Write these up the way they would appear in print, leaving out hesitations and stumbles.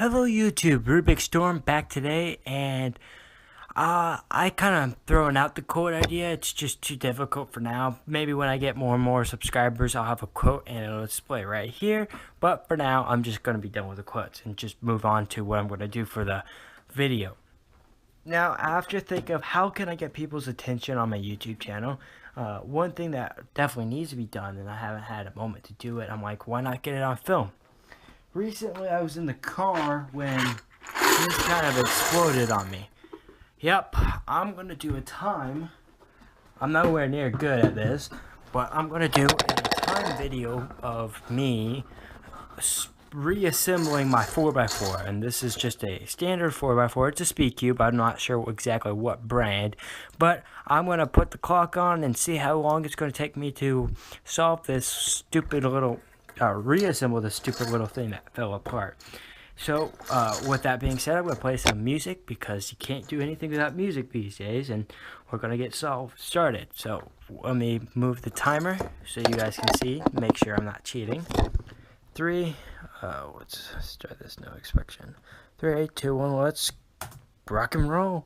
Hello YouTube, Rubik Storm back today, and I kind of throwing out the quote idea. It's just too difficult for now. Maybe when I get more and more subscribers, I'll have a quote and it'll display right here. But for now, I'm just going to be done with the quotes and just move on to what I'm going to do for the video. Now, after thinking of how can I get people's attention on my YouTube channel, one thing that definitely needs to be done, and I haven't had a moment to do it, I'm like, why not get it on film? Recently, I was in the car when this kind of exploded on me. Yep, I'm going to do a time. I'm nowhere near good at this, but I'm going to do a time video of me reassembling my 4x4. And this is just a standard 4x4. It's a Speedcube. I'm not sure exactly what brand, but I'm going to put the clock on and see how long it's going to take me to solve this stupid little reassemble this stupid little thing that fell apart. So with that being said, I'm going to play some music because you can't do anything without music these days, and we're going to get started. So let me move the timer so you guys can see, make sure I'm not cheating. Let's start this, no inspection. 3, 2, 1, let's rock and roll.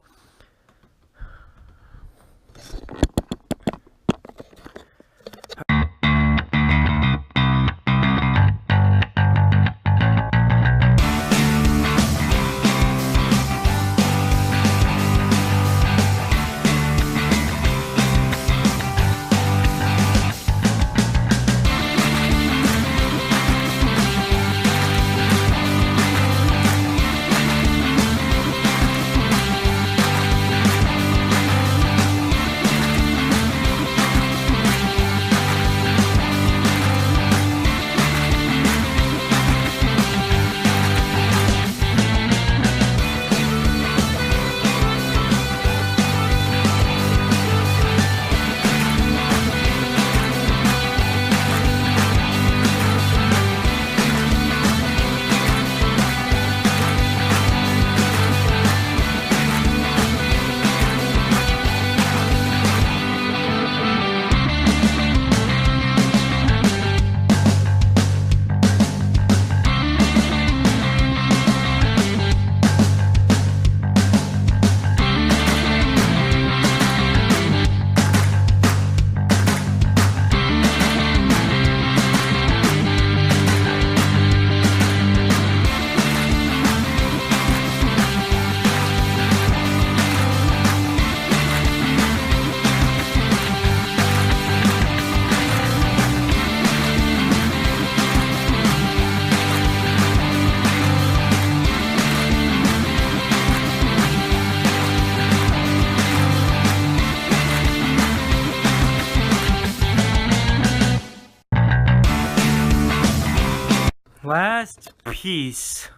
Last piece.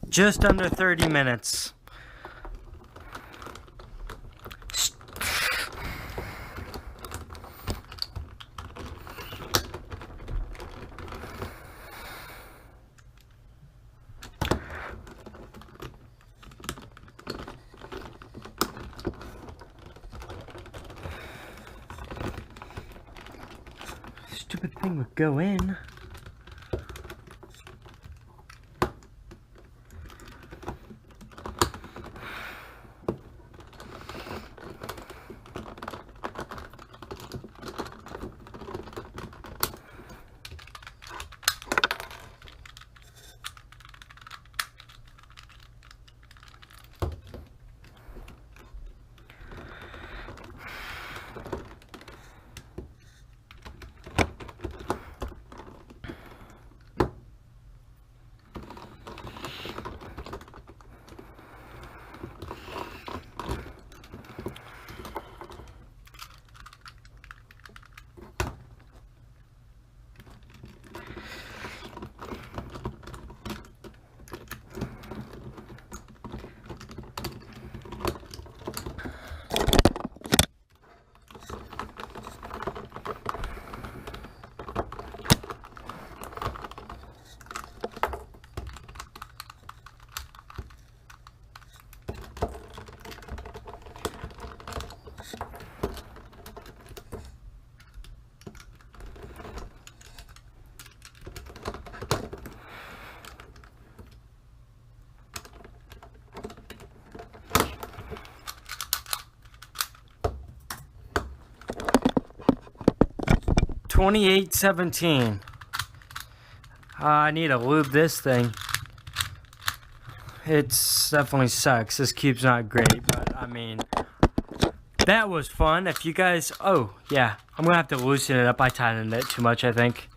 Just under 30 minutes. Stupid thing would go in. 28-17. I need to lube this thing. It's definitely sucks. This cube's not great, but I mean, that was fun. If you guys, oh yeah, I'm gonna have to loosen it up. I tightened it too much, I think.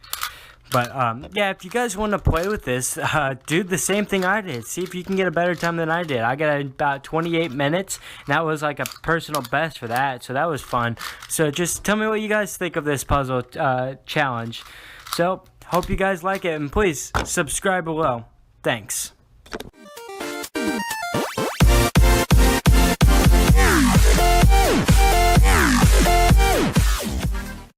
But yeah, if you guys want to play with this, do the same thing I did. See if you can get a better time than I did. I got about 28 minutes, and that was like a personal best for that. So that was fun. So just tell me what you guys think of this puzzle challenge. So hope you guys like it, and please subscribe below. Thanks.